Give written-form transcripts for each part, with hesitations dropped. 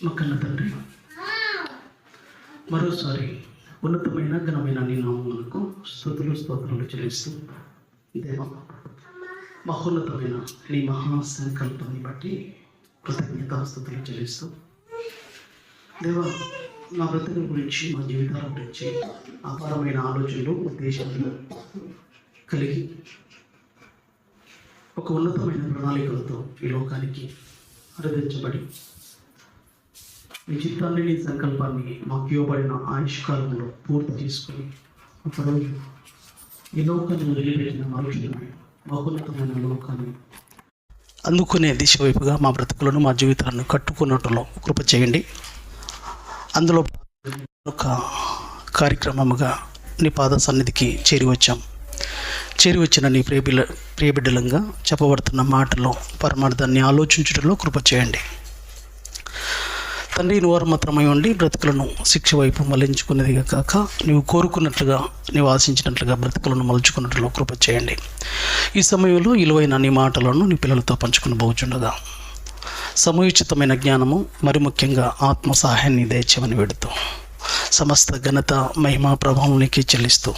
మా కన్న తండ్రి, మరోసారి ఉన్నతమైన ఘనమైన నీ నామమునకు స్తుతులు స్తోత్రాలు చెల్లిస్తూ, దేవ మహోన్నతమైన నీ మహాసంకల్పాన్ని బట్టి కృతజ్ఞతాస్తుతులు చెల్లిస్తూ, దేవ నా బ్రతుకుల గురించి, మా జీవితాల గురించి అపారమైన ఆలోచనలు, ఉద్దేశాలు కలిగి ఒక ఉన్నతమైన ప్రణాళికలతో ఈ లోకానికి అనుదించబడి నీ చిత్తాన్ని, నీ సంకల్పాన్ని మాకు ఇవ్వబడిన ఆయుష్కాలంలో పూర్తి చేసుకుని ఒకరోజు ఈ లోకాన్ని వదిలిపెట్టిన మనుషులను మహోన్నతమైన లోకాన్ని అందుకునే దిశ వైపుగా మా బ్రతుకులను, మా జీవితాలను కట్టుకున్నట్టులో కృప చేయండి. అందులో ఒక కార్యక్రమముగా నీ పాద సన్నిధికి చేరి వచ్చిన నీ ప్రియబిడ్డలంగా చెప్పబడుతున్న మాటలో పరమార్థాన్ని ఆలోచించడంలో కృప చేయండి తండ్రి. నువ్వు మాత్రమై ఉండి బ్రతుకులను శిక్ష వైపు మళ్లించుకునేదిగా కాక నీవు కోరుకున్నట్లుగా, నీవు ఆశించినట్లుగా బ్రతుకులను మలుచుకున్నట్లు కృప చేయండి. ఈ సమయంలో విలువైన నీ మాటలను నీ పిల్లలతో పంచుకుని పోచుండగా సమయోచితమైన జ్ఞానము, మరి ముఖ్యంగా ఆత్మ సహాయాన్ని దయచేయమని వేడుతూ సమస్త ఘనత, మహిమ, ప్రభావం నీకే చెల్లిస్తూ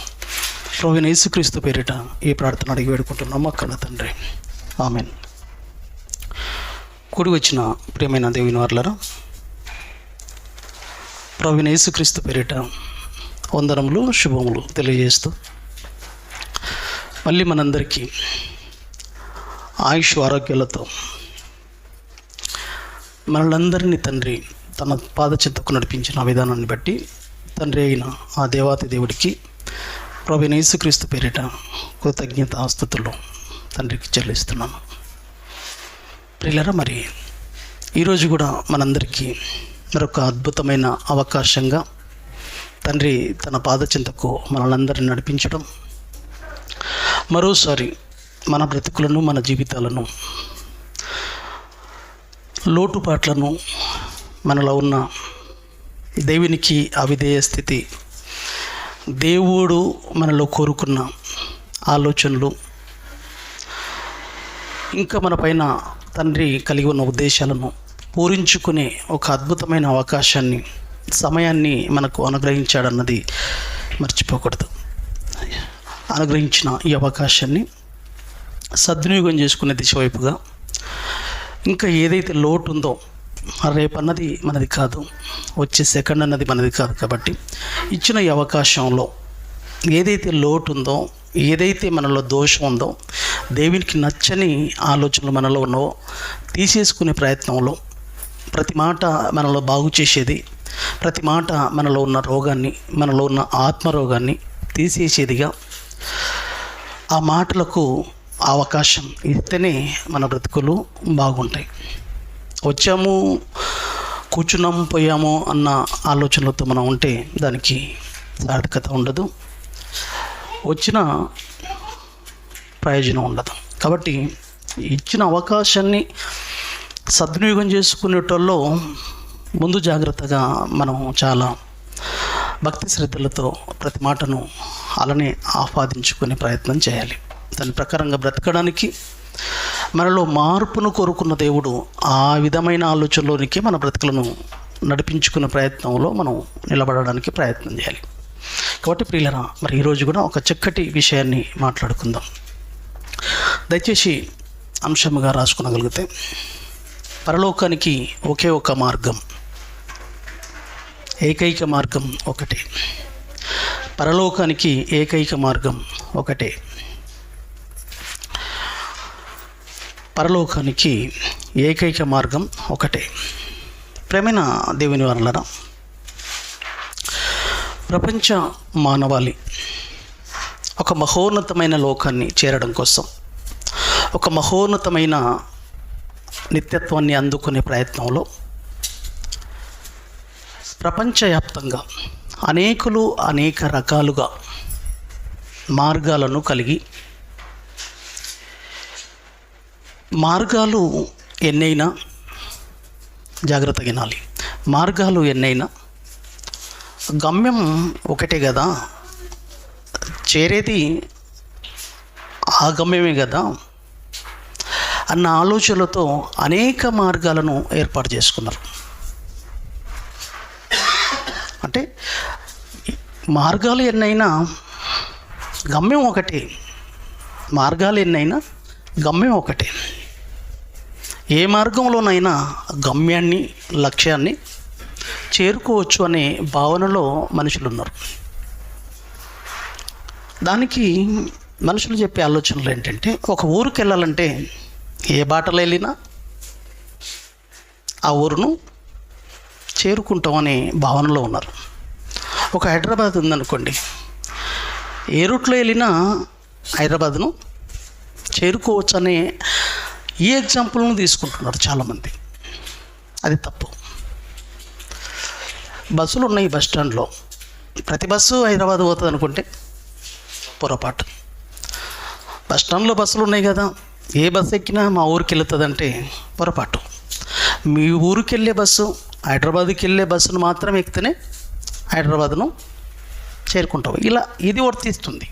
ప్రభువైన యేసుక్రీస్తు పేరిట ఈ ప్రార్థన అడిగి వేడుకుంటున్నాం మా కన్న తండ్రి, ఆమేన్. కూడి వచ్చిన ప్రియమైన దేవుని వారలారా, ప్రభువైన యేసుక్రీస్తు పేరిట వందనములు, శుభములు తెలియజేస్తూ మళ్ళీ మనందరికీ ఆయుష్ ఆరోగ్యాలతో మనలందరినీ తండ్రి తన పాద చెంతకు నడిపించిన విధానాన్ని బట్టి తండ్రి అయిన ఆ దేవాతి దేవుడికి ప్రభువైన యేసుక్రీస్తు పేరిట కృతజ్ఞతాస్తుతులు తండ్రికి చెల్లిస్తున్నాను. ప్రియులారా, మరి ఈరోజు కూడా మనందరికీ మరొక అద్భుతమైన అవకాశంగా తండ్రి తన పాద చెంతకు మనలందరినీ నడిపించడం, మరోసారి మన బ్రతుకులను, మన జీవితాలను, లోటుపాట్లను, మనలో ఉన్న దేవునికి అవిధేయ స్థితి, దేవుడు మనలో కోరుకున్న ఆలోచనలు, ఇంకా మన పైన తండ్రి కలిగి ఉన్న ఉద్దేశాలను పూరించుకునే ఒక అద్భుతమైన అవకాశాన్ని, సమయాన్ని మనకు అనుగ్రహించాడన్నది మర్చిపోకూడదు. అనుగ్రహించిన ఈ అవకాశాన్ని సద్వినియోగం చేసుకునే దిశ వైపుగా, ఇంకా ఏదైతే లోటు ఉందో, రేపన్నది మనది కాదు, వచ్చే సెకండ్ అన్నది మనది కాదు, కాబట్టి ఇచ్చిన ఈ అవకాశంలో ఏదైతే లోటు ఉందో, ఏదైతే మనలో దోషం ఉందో, దేవునికి నచ్చని ఆలోచనలు మనలో ఉన్నవో తీసేసుకునే ప్రయత్నంలో, ప్రతి మాట మనలో బాగు చేసేది, ప్రతి మాట మనలో ఉన్న రోగాన్ని, మనలో ఉన్న ఆత్మరోగాన్ని తీసేసేదిగా ఆ మాటలకు అవకాశం ఇస్తేనే మన బ్రతుకులు బాగుంటాయి. వచ్చాము, కూర్చున్నాము, పోయాము అన్న ఆలోచనలతో మనం ఉంటే దానికి సార్థకత ఉండదు, వచ్చిన ప్రయోజనం ఉండదు. కాబట్టి ఇచ్చిన అవకాశాన్ని సద్వినియోగం చేసుకునేటోళ్ళలో ముందు జాగ్రత్తగా మనం చాలా భక్తి శ్రద్ధలతో ప్రతి మాటను అలానే ఆపాదించుకునే ప్రయత్నం చేయాలి. దాని ప్రకారంగా బ్రతకడానికి మనలో మార్పును కోరుకున్న దేవుడు ఆ విధమైన ఆలోచనలోనికి మన బ్రతుకులను నడిపించుకునే ప్రయత్నంలో మనం నిలబడడానికి ప్రయత్నం చేయాలి. కాబట్టి ప్రియులరా, మరి ఈరోజు కూడా ఒక చక్కటి విషయాన్ని మాట్లాడుకుందాం. దయచేసి అంశముగా రాసుకునగలిగితే, పరలోకానికి ఒకే ఒక మార్గం, ఏకైక మార్గం ఒకటే. పరలోకానికి ఏకైక మార్గం ఒకటే. పరలోకానికి ఏకైక మార్గం ఒకటే. ప్రేమైన దేవుని వారలారా, ప్రపంచ మానవాళి ఒక మహోన్నతమైన లోకాన్ని చేరడం కోసం, ఒక మహోన్నతమైన నిత్యత్వాన్ని అందుకునే ప్రయత్నంలో ప్రపంచవ్యాప్తంగా అనేకులు అనేక రకాలుగా మార్గాలను కలిగి, మార్గాలు ఎన్నైనా జాగ్రత్తగా వినాలి, మార్గాలు ఎన్నైనా గమ్యం ఒకటే కదా, చేరేది ఆ గమ్యమే కదా అన్న ఆలోచనలతో అనేక మార్గాలను ఏర్పాటు చేసుకున్నారు. అంటే మార్గాలు ఎన్నైనా గమ్యం ఒకటే. మార్గాలు ఎన్నైనా గమ్యం ఒకటే. ఏ మార్గంలోనైనా గమ్యాన్ని, లక్ష్యాన్ని చేరుకోవచ్చు అనే భావనలో మనుషులు ఉన్నారు. దానికి మనుషులు చెప్పే ఆలోచనలు ఏంటంటే, ఒక ఊరికి వెళ్ళాలంటే ఏ బాటలో వెళ్ళినా ఆ ఊరును చేరుకుంటామనే భావనలో ఉన్నారు. ఒక హైదరాబాద్ ఉందనుకోండి, ఏ రూట్లో వెళ్ళినా హైదరాబాద్ను చేరుకోవచ్చు అనే ఈ ఎగ్జాంపుల్ను తీసుకుంటున్నారు చాలామంది. అది తప్పు. బస్సులు ఉన్నాయి బస్ స్టాండ్లో, ప్రతి బస్సు హైదరాబాద్ పోతుంది అనుకుంటే పొరపాటు. బస్ స్టాండ్లో బస్సులు ఉన్నాయి కదా, ఏ బస్సు ఎక్కినా మా ఊరికి వెళుతుందంటే పొరపాటు. మీ ఊరికి వెళ్ళే బస్సు, హైదరాబాద్కి వెళ్ళే బస్సును మాత్రం ఎక్కితేనే హైదరాబాద్ను చేరుకుంటావు. ఇలా ఇది వర్తిస్తుంది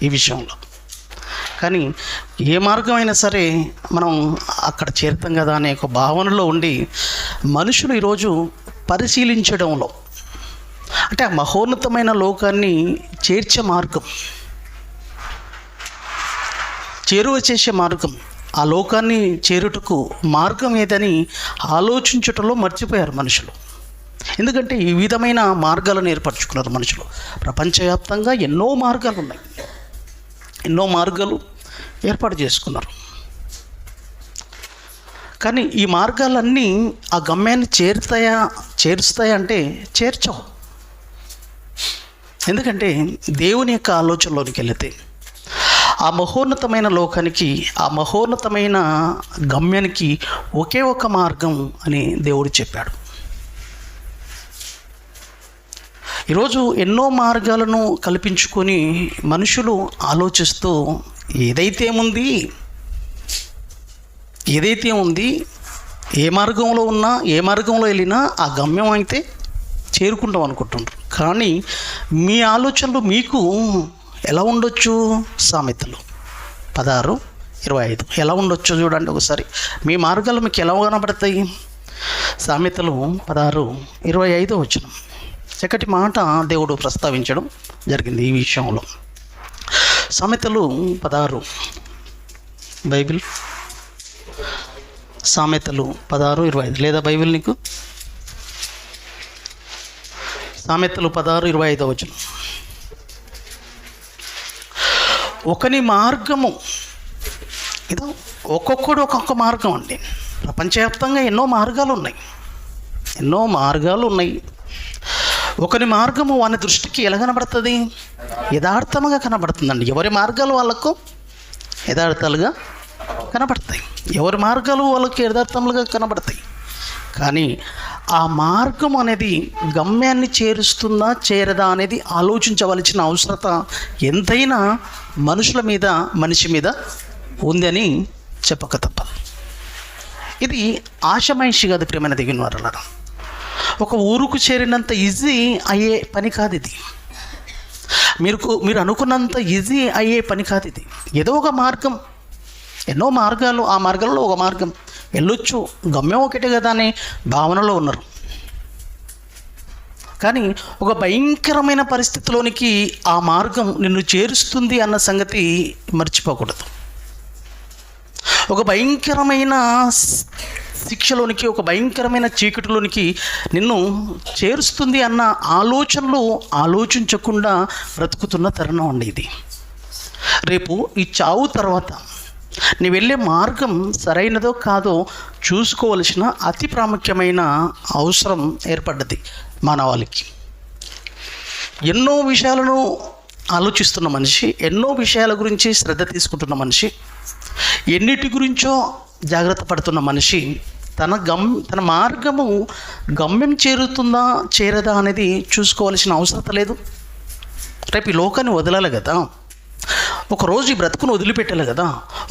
ఈ విషయంలో. కానీ ఏ మార్గం అయినా సరే మనం అక్కడ చేరుతాం కదా అనే ఒక భావనలో ఉండి మనుషులు ఈరోజు పరిశీలించడంలో, అంటే ఆ మహోన్నతమైన లోకాన్ని చేర్చే మార్గం, చేరువ చేసే మార్గం, ఆ లోకాన్ని చేరుటకు మార్గం ఏదని ఆలోచించటంలో మర్చిపోయారు మనుషులు. ఎందుకంటే ఈ విధమైన మార్గాలను ఏర్పరచుకున్నారు మనుషులు. ప్రపంచవ్యాప్తంగా ఎన్నో మార్గాలు ఉన్నాయి, ఎన్నో మార్గాలు ఏర్పాటు చేసుకున్నారు. కానీ ఈ మార్గాలన్నీ ఆ గమ్యాన్ని చేరుస్తాయా అంటే చేర్చవు. ఎందుకంటే దేవుని యొక్క ఆలోచనలోనికి వెళితే ఆ మహోన్నతమైన లోకానికి, ఆ మహోన్నతమైన గమ్యానికి ఒకే ఒక మార్గం అని దేవుడు చెప్పాడు. ఈరోజు ఎన్నో మార్గాలను కల్పించుకొని మనుషులు ఆలోచిస్తూ ఏదైతే ఉంది, ఏ మార్గంలో ఉన్నా, ఏ మార్గంలో వెళ్ళినా ఆ గమ్యం అయితే చేరుకుంటాం అనుకుంటున్నారు. కానీ మీ ఆలోచనలు మీకు ఎలా ఉండొచ్చు? సామెతలు 16:25 ఎలా ఉండొచ్చు చూడండి ఒకసారి. మీ మార్గాలు మీకు ఎలా కనబడతాయి? సామెతలు 16:25 వచనం. చక్కటి మాట దేవుడు ప్రస్తావించడం జరిగింది ఈ విషయంలో. సామెతలు 16 బైబిల్, సామెతలు 16:25 లేదా బైబిల్ నీకు? సామెతలు 16:25 వచనం. ఒకని మార్గము, ఇదో ఒక్కొక్కడు ఒక్కొక్క మార్గం అండి. ప్రపంచవ్యాప్తంగా ఎన్నో మార్గాలు ఉన్నాయి. ఒకని మార్గము వాని దృష్టికి ఎలా కనబడుతుంది? యథార్థముగా కనబడుతుందండి. ఎవరి మార్గాలు వాళ్ళకు యథార్థాలుగా కనబడతాయి. ఎవరి మార్గాలు వాళ్ళకి యథార్థములుగా కనబడతాయి. కానీ ఆ మార్గం అనేది గమ్యాన్ని చేరుస్తుందా చేరదా అనేది ఆలోచించవలసిన అవసరత ఎంతైనా మనిషి మీద ఉందని చెప్పక తప్పదు. ఇది ఆషామాయిషి కాదు ప్రియమైన దేవుని వారలారా. ఒక ఊరుకు చేరినంత ఈజీ అయ్యే పని కాదు ఇది. మీరు అనుకున్నంత ఈజీ అయ్యే పని కాదు ఇది. ఏదో ఒక మార్గం, ఎన్నో మార్గాలు, ఆ మార్గంలో ఒక మార్గం వెళ్ళొచ్చు, గమ్యం ఒకటే కదా అనే భావనలో ఉన్నారు. కానీ ఒక భయంకరమైన పరిస్థితిలోనికి ఆ మార్గం నిన్ను చేరుస్తుంది అన్న సంగతి మర్చిపోకూడదు. ఒక భయంకరమైన శిక్షలోనికి, ఒక భయంకరమైన చీకటిలోనికి నిన్ను చేరుస్తుంది అన్న ఆలోచనలు ఆలోచించకుండా బ్రతుకుతున్న తరుణం అండి ఇది. రేపు ఈ చావు తర్వాత నీ వెళ్ళే మార్గం సరైనదో కాదో చూసుకోవలసిన అతి ప్రాముఖ్యమైన అవసరం ఏర్పడ్డది మానవాళికి. ఎన్నో విషయాలను ఆలోచిస్తున్న మనిషి, ఎన్నో విషయాల గురించి శ్రద్ధ తీసుకుంటున్న మనిషి, ఎన్నిటి గురించో జాగ్రత్త పడుతున్న మనిషి తన మార్గము గమ్యం చేరుతుందా చేరదా అనేది చూసుకోవాల్సిన అవసరం లేదు. రేపు ఈ లోకాన్ని వదలాలి కదా, ఒకరోజు ఈ బ్రతుకును వదిలిపెట్టాలి కదా.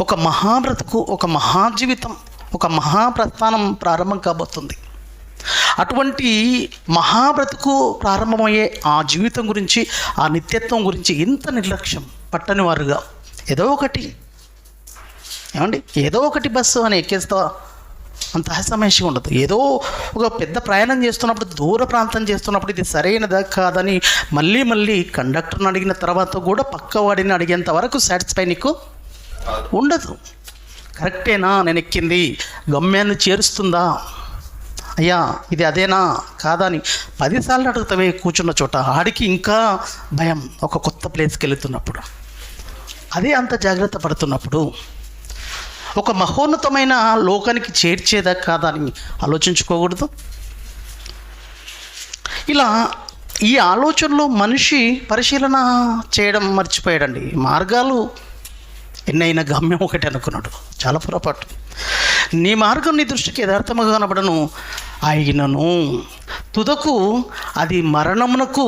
ఒక మహాబ్రతుకు, ఒక మహాజీవితం, ఒక మహాప్రస్థానం ప్రారంభం కాబోతుంది. అటువంటి మహాబ్రతుకు ప్రారంభమయ్యే ఆ జీవితం గురించి, ఆ నిత్యత్వం గురించి ఇంత నిర్లక్ష్యం పట్టని వారుగా ఏదో ఒకటి బస్సు అని ఎక్కేస్తావా, అంత ఆసమేషంగా ఉండదు. ఏదో ఒక పెద్ద ప్రయాణం చేస్తున్నప్పుడు, దూర ప్రాంతం చేస్తున్నప్పుడు ఇది సరైనదా కాదని మళ్ళీ మళ్ళీ కండక్టర్ని అడిగిన తర్వాత కూడా పక్కవాడిని అడిగేంత వరకు సాటిస్ఫై నీకు ఉండదు. కరెక్టేనా నేను ఎక్కింది, గమ్యాన్ని చేరుస్తుందా, అయ్యా ఇది అదేనా కాదా అని 10 సార్లు అడుగుతావే కూర్చున్న చోట. ఆడికి ఇంకా భయం, ఒక కొత్త ప్లేస్కి వెళుతున్నప్పుడు. అదే అంత జాగ్రత్త పడుతున్నప్పుడు ఒక మహోన్నతమైన లోకానికి చేర్చేదా కాదా అని ఆలోచించుకోకూడదు. ఇలా ఈ ఆలోచనలో మనిషి పరిశీలన చేయడం మర్చిపోయాడండి. మార్గాలు ఎన్నైనా గమ్యం ఒకటి అనుకున్నాడు. చాలా పొరపాటు. నీ మార్గం నీ దృష్టికి యథార్థముగా కనబడను, అయినను తుదకు అది మరణమునకు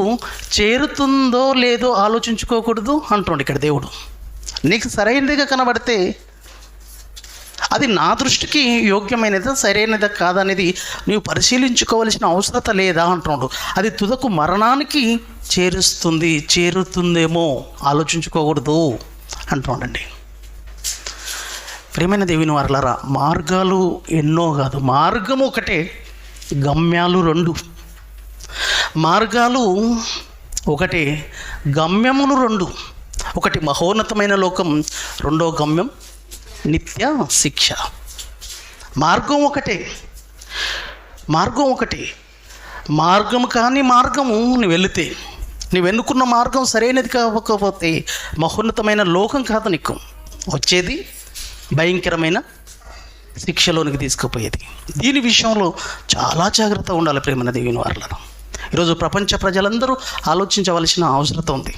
చేరుతుందో లేదో ఆలోచించుకోకూడదు అంటుండే ఇక్కడ దేవుడు. నీకు సరైనదిగా కనబడితే అది నా దృష్టికి యోగ్యమైనదా సరైనదా కాదనేది నీవు పరిశీలించుకోవలసిన అవసరత లేదా అంటున్నాడు. అది తుదకు మరణానికి చేరుతుందేమో ఆలోచించుకోకూడదు అంటున్నాడండి. ప్రియమైన దేవుని వారలారా, మార్గాలు ఎన్నో కాదు, మార్గము ఒకటే, గమ్యాలు 2. మార్గాలు ఒకటే, గమ్యములు 2. ఒకటి మహోన్నతమైన లోకం, రెండో గమ్యం నిత్య శిక్ష. మార్గం ఒకటే, మార్గం కానీ మార్గము నువ్వు వెళితే, నువ్వు ఎన్నుకున్న మార్గం సరైనది కాకపోతే మహోన్నతమైన లోకం కాదు నీకు వచ్చేది, భయంకరమైన శిక్షలోనికి తీసుకుపోయేది. దీని విషయంలో చాలా జాగ్రత్తగా ఉండాలి ప్రేమన దేవుని వారలారా. ఈరోజు ప్రపంచ ప్రజలందరూ ఆలోచించవలసిన అవసరం ఉంది.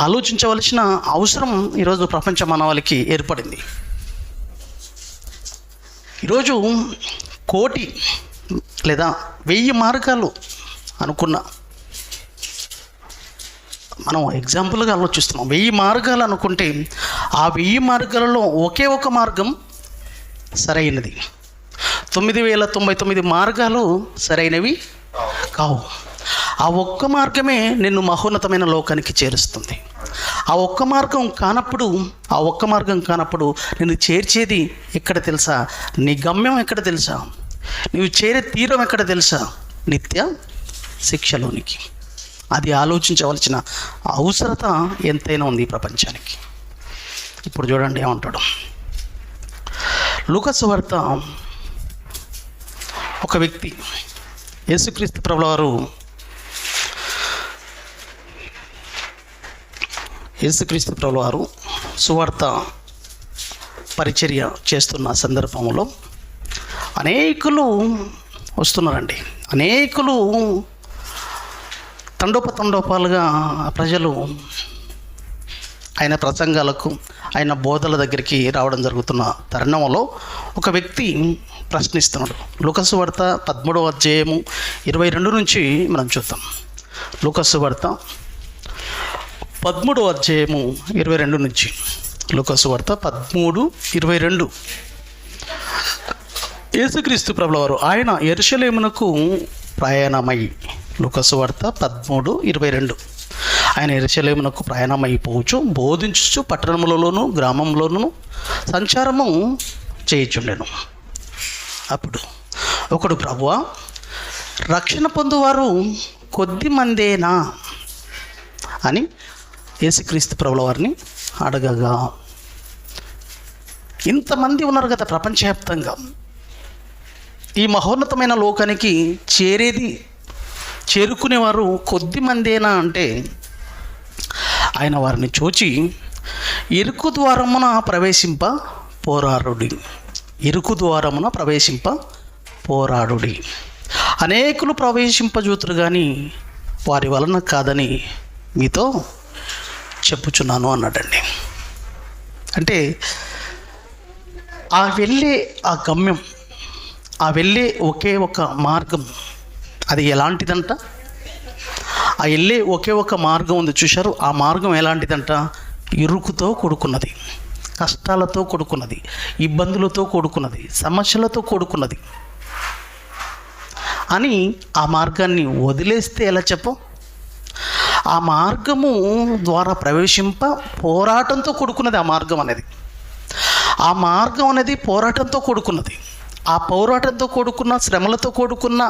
ఆలోచించవలసిన అవసరం ఈరోజు ప్రపంచ మానవాళికి ఏర్పడింది. ఈరోజు 1,000,000 లేదా 1000 మార్గాలు అనుకున్న, మనం ఎగ్జాంపుల్గా ఆలోచిస్తున్నాం. 1000 మార్గాలు అనుకుంటే ఆ 1000 మార్గాలలో ఒకే ఒక మార్గం సరైనది. 9,099 మార్గాలు సరైనవి కావు. ఆ ఒక్క మార్గమే నిన్ను మహోన్నతమైన లోకానికి చేరుస్తుంది. ఆ ఒక్క మార్గం కానప్పుడు నిన్ను చేర్చేది ఎక్కడ తెలుసా? నీ గమ్యం ఎక్కడ తెలుసా? నీవు చేరే తీరం ఎక్కడ తెలుసా? నిత్య శిక్షలోనికి. అది ఆలోచించవలసిన అవసరత ఎంతైనా ఉంది ఈ ప్రపంచానికి. ఇప్పుడు చూడండి ఏమంటాడు లూకా సువార్త. ఒక వ్యక్తి, యేసుక్రీస్తు ప్రభుల వారు సువార్త పరిచర్య చేస్తున్న సందర్భంలో అనేకులు వస్తున్నారండి. అనేకులు తండోపతండోపాలుగా ప్రజలు ఆయన ప్రసంగాలకు, ఆయన బోధల దగ్గరికి రావడం జరుగుతున్న తరుణంలో ఒక వ్యక్తి ప్రశ్నిస్తున్నాడు. లూకా సువార్త 13వ అధ్యాయము 22 నుంచి మనం చూద్దాం. లూకా సువార్త 13వ అధ్యాయము 22 నుంచి. లూకా సువార్త 13:22. యేసుక్రీస్తు ప్రభుల వారు ఆయన యెరూషలేమునకు ప్రయాణమై, లూకా సువార్త 13:22. ఆయన యెరూషలేమునకు ప్రయాణమైపోవచ్చు, బోధించుచు పట్టణములలోను గ్రామంలోనూ సంచారము చేయుచుండెను. అప్పుడు ఒకడు, ప్రభువా, రక్షణ పొందువారు కొద్ది మందేనా అని యేసుక్రీస్తు ప్రభుల వారిని అడగగా, ఇంతమంది ఉన్నారు కదా ప్రపంచవ్యాప్తంగా, ఈ మహోన్నతమైన లోకానికి చేరుకునేవారు కొద్ది మందేనా అంటే, ఆయన వారిని చూచి ఇరుకు ద్వారమున ప్రవేశింప పోరాడుడి. అనేకులు ప్రవేశింపజూతురు కానీ వారి వలన కాదని మీతో చెప్పుచున్నాను అన్నాడండి. అంటే ఆ గమ్యం, ఆ వెళ్ళే ఒకే ఒక మార్గం, అది ఎలాంటిదంట? ఆ వెళ్ళే ఒకే ఒక మార్గం ఉంది చూశారు. ఆ మార్గం ఎలాంటిదంట? ఇరుకుతో కూడుకున్నది, కష్టాలతో కూడుకున్నది, ఇబ్బందులతో కూడుకున్నది, సమస్యలతో కూడుకున్నది అని ఆ మార్గాన్ని వదిలేస్తే ఎలా చెప్పు? ఆ మార్గము ద్వారా ప్రవేశింప పోరాటంతో కూడుకున్నది ఆ మార్గం అనేది. ఆ మార్గం అనేది పోరాటంతో కూడుకున్నది. ఆ పోరాటంతో కూడుకున్న, శ్రమలతో కూడుకున్న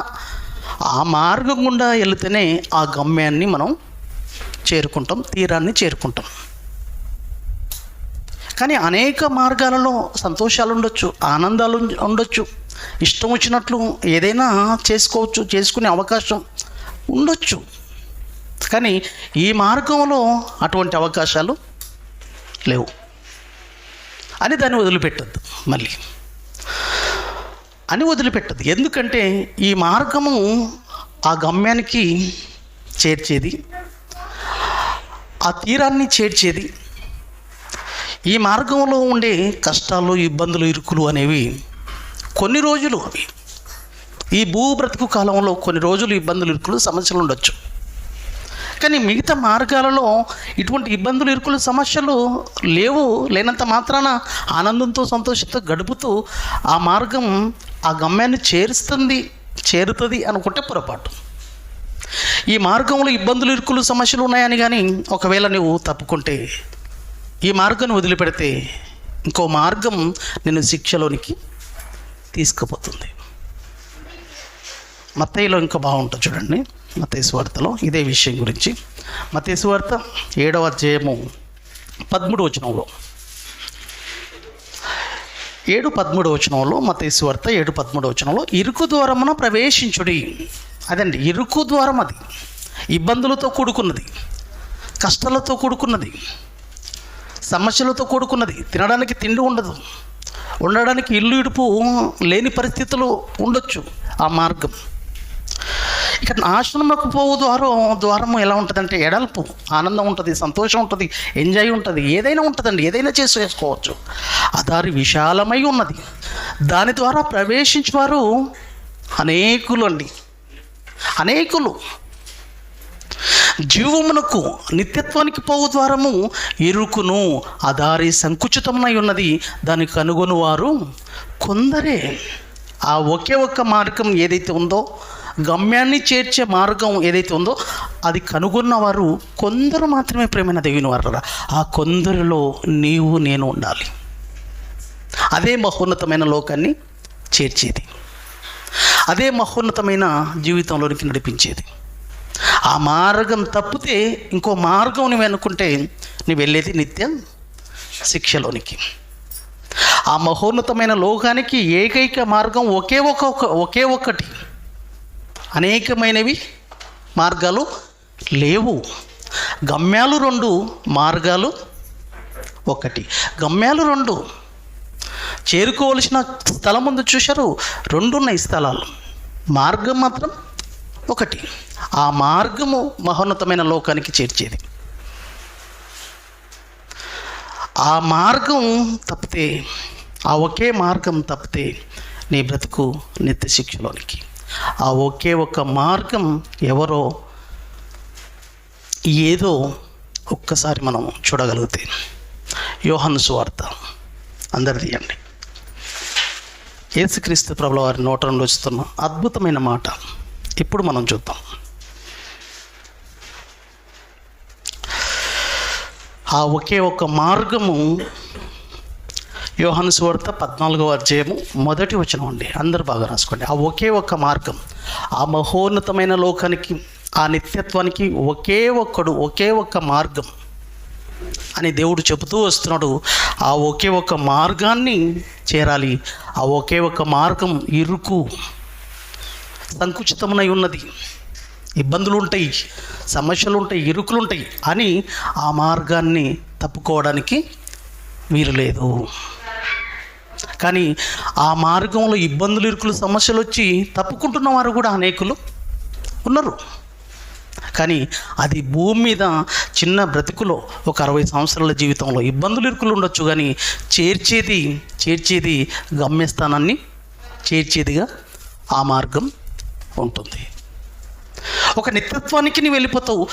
ఆ మార్గం గుండా వెళితేనే ఆ గమ్యాన్ని మనం చేరుకుంటాం, తీరాన్ని చేరుకుంటాం. కానీ అనేక మార్గాలలో సంతోషాలు ఉండొచ్చు, ఆనందాలు ఉండొచ్చు, ఇష్టం వచ్చినట్లు ఏదైనా చేసుకోవచ్చు, చేసుకునే అవకాశం ఉండొచ్చు. కానీ ఈ మార్గంలో అటువంటి అవకాశాలు లేవు అని దాన్ని వదిలిపెట్టద్దు. మళ్ళీ అని వదిలిపెట్టద్దు. ఎందుకంటే ఈ మార్గము ఆ గమ్యానికి చేర్చేది, ఆ తీరాన్ని చేర్చేది. ఈ మార్గంలో ఉండే కష్టాలు, ఇబ్బందులు, ఇరుకులు అనేవి కొన్ని రోజులు, అవి ఈ బ్రతుకు కాలంలో కొన్ని రోజులు ఇబ్బందులు, ఇరుకులు, సమస్యలు ఉండొచ్చు. కానీ మిగతా మార్గాలలో ఇటువంటి ఇబ్బందులు, ఇరుకులు, సమస్యలు లేనంత మాత్రాన ఆనందంతో, సంతోషంతో గడుపుతూ ఆ మార్గం ఆ గమ్యాన్ని చేరుతుంది అనుకుంటే పొరపాటు. ఈ మార్గంలో ఇబ్బందులు, ఇరుకులు, సమస్యలు ఉన్నాయని కానీ ఒకవేళ నువ్వు తప్పుకుంటే, ఈ మార్గాన్ని వదిలిపెడితే ఇంకో మార్గం నిన్ను శిక్షలోనికి తీసుకుపోతుంది. మత్తయిలో ఇంకా బాగుంటుంది చూడండి. మత్తయి సువార్తలో ఇదే విషయం గురించి, మత్తయి సువార్త 7వ అధ్యాయము 13వ వచనంలో, 7:13 వచనంలో, మత్తయి సువార్త 7:13 వచనంలో, ఇరుకు ద్వారమున ప్రవేశించుడి. అదండి ఇరుకు ద్వారం. అది ఇబ్బందులతో కూడుకున్నది, కష్టాలతో కూడుకున్నది, సమస్యలతో కూడుకున్నది. తినడానికి తిండి ఉండదు, ఉండడానికి ఇల్లు ఇడుపు లేని పరిస్థితులు ఉండొచ్చు. ఆ మార్గం ఇక్కడ నాశనంలోకి పోవు ద్వారము ఎలా ఉంటుందంటే ఎడల్పు, ఆనందం ఉంటుంది, సంతోషం ఉంటుంది, ఎంజాయ్ ఉంటుంది, ఏదైనా ఉంటుందండి, ఏదైనా చేసుకోవచ్చు. ఆ దారి విశాలమై ఉన్నది. దాని ద్వారా ప్రవేశించేవారు అనేకులు అండి, అనేకులు. జీవమునకు, నిత్యత్వానికి పోవు ద్వారము ఇరుకును, ఆ దారి సంకుచితమై ఉన్నది, దాన్ని కనుగొనువారు కొందరే. ఆ ఒకే ఒక్క మార్గం ఏదైతే ఉందో, గమ్యాన్ని చేర్చే మార్గం ఏదైతే ఉందో, అది కనుగొన్నవారు కొందరు మాత్రమే. ప్రేమైన దేవుని వారలారా, ఆ కొందరిలో నీవు నేను ఉండాలి. అదే మహోన్నతమైన లోకాన్ని చేర్చేది, అదే మహోన్నతమైన జీవితంలోనికి నడిపించేది. ఆ మార్గం తప్పితే ఇంకో మార్గం నువ్వు అనుకుంటే నువ్వు వెళ్ళేది నిత్యం శిక్షలోనికి. ఆ మహోన్నతమైన లోకానికి ఏకైక మార్గం ఒకే ఒక్కటి. అనేకమైనవి మార్గాలు లేవు. గమ్యాలు 2, మార్గాలు 1. గమ్యాలు 2, చేరుకోవలసిన స్థలం ముందు చూశారు, 2 ఉన్నాయి స్థలాలు, మార్గం మాత్రం 1. ఆ మార్గము మహోన్నతమైన లోకానికి చేర్చేది. ఆ మార్గం తప్పితే, ఆ ఒకే మార్గం తప్పితే నీ బ్రతుకు నిత్య శిక్షలోనికి. ఆ ఒకే ఒక మార్గం ఎవరో ఏదో ఒక్కసారి మనం చూడగలిగితే, యోహాను సువార్త అందరు తీయండి. యేసుక్రీస్తు ప్రభుల వారి నోట నుండి వస్తున్న అద్భుతమైన మాట ఇప్పుడు మనం చూద్దాం. ఆ ఒకే ఒక మార్గము యోహాను సువార్త 14వ అధ్యాయము 1వ వచనం అండి. అందరు బాగా రాసుకోండి. ఆ ఒకే ఒక మార్గం, ఆ మహోన్నతమైన లోకానికి, ఆ నిత్యత్వానికి ఒకే ఒక్క మార్గం అని దేవుడు చెబుతూ వస్తున్నాడు. ఆ ఒకే ఒక మార్గాన్ని చేరాలి. ఆ ఒకే ఒక మార్గం ఇరుకు, సంకుచితమై ఉన్నది, ఇబ్బందులు ఉంటాయి, సమస్యలు ఉంటాయి, ఇరుకులు ఉంటాయి అని ఆ మార్గాన్ని తప్పుకోవడానికి వీలు లేదు. కానీ ఆ మార్గంలో ఇబ్బందులు, ఇరుకులు, సమస్యలు వచ్చి తప్పుకుంటున్న వారు కూడా అనేకులు ఉన్నారు. కానీ అది భూమి మీద చిన్న బ్రతుకులో ఒక 60 సంవత్సరాల జీవితంలో ఇబ్బందులు, ఇరుకులు ఉండొచ్చు, కానీ చేర్చేది గమ్యస్థానాన్ని చేర్చేదిగా ఆ మార్గం ఉంటుంది. ఒక నిత్యత్వానికి నీవు వెళ్ళిపోతావు.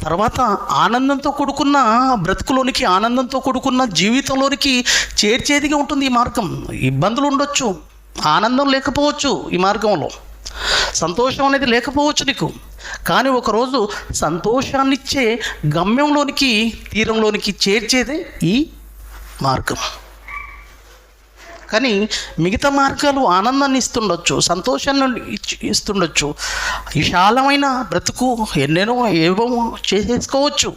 తర్వాత ఆనందంతో కూడుకున్న బ్రతుకులోనికి, ఆనందంతో కూడుకున్న జీవితంలోనికి చేర్చేదిగా ఉంటుంది ఈ మార్గం. ఇబ్బందులు ఉండొచ్చు, ఆనందం లేకపోవచ్చు, ఈ మార్గంలో సంతోషం అనేది లేకపోవచ్చు నీకు. కానీ ఒకరోజు సంతోషాన్నిచ్చే గమ్యంలోనికి, తీరంలోనికి చేర్చేదే ఈ మార్గం. కానీ మిగతా మార్గాలు ఆనందాన్ని ఇస్తుండొచ్చు, సంతోషాన్ని ఇస్తుండొచ్చు, విశాలమైన బ్రతుకు ఎన్నెన్నో ఏవో చేసేసుకోవచ్చు.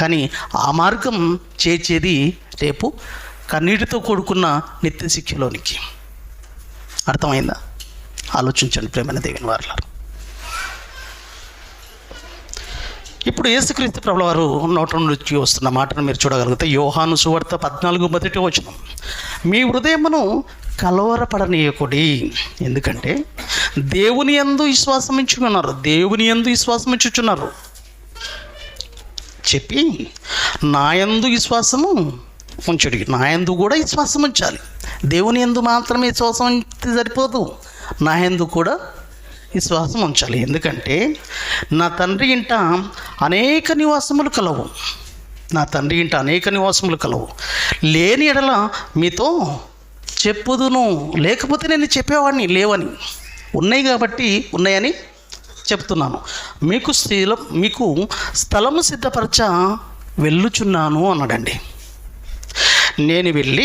కానీ ఆ మార్గం చేర్చేది రేపు కన్నీటితో కూడుకున్న నిత్య శిక్షలోనికి. అర్థమైందా? ఆలోచించండి ప్రేమైన దేవుని వారలారా. ఇప్పుడు యేసుక్రీస్తు ప్రభుల వారు నోట నుంచి వస్తున్న మాటను మీరు చూడగలిగితే యోహాను సువార్త 14:1 మీ హృదయమును కలవరపడనీయకుడి, ఎందుకంటే దేవుని యందు విశ్వాసం ఉంచుకున్నారు, దేవుని యందు విశ్వాసం ఉంచుచున్నారు చెప్పి నా యందు విశ్వాసము ఉంచుడి. నా యందు కూడా విశ్వాసం ఉంచాలి. దేవుని యందు మాత్రమే విశ్వాసం ఉంచితే సరిపోదు, నా యందు కూడా విశ్వాసం ఉంచాలి. ఎందుకంటే నా తండ్రి ఇంట అనేక నివాసములు కలవు, నా తండ్రి ఇంట అనేక నివాసములు కలవు, లేని ఎడల మీతో చెప్పుదును, లేకపోతే నేను చెప్పేవాడిని లేవని. ఉన్నాయి కాబట్టి ఉన్నాయని చెప్తున్నాను. మీకు స్థలము సిద్ధపరచ వెళ్ళుచున్నాను అన్నాడండి. నేను వెళ్ళి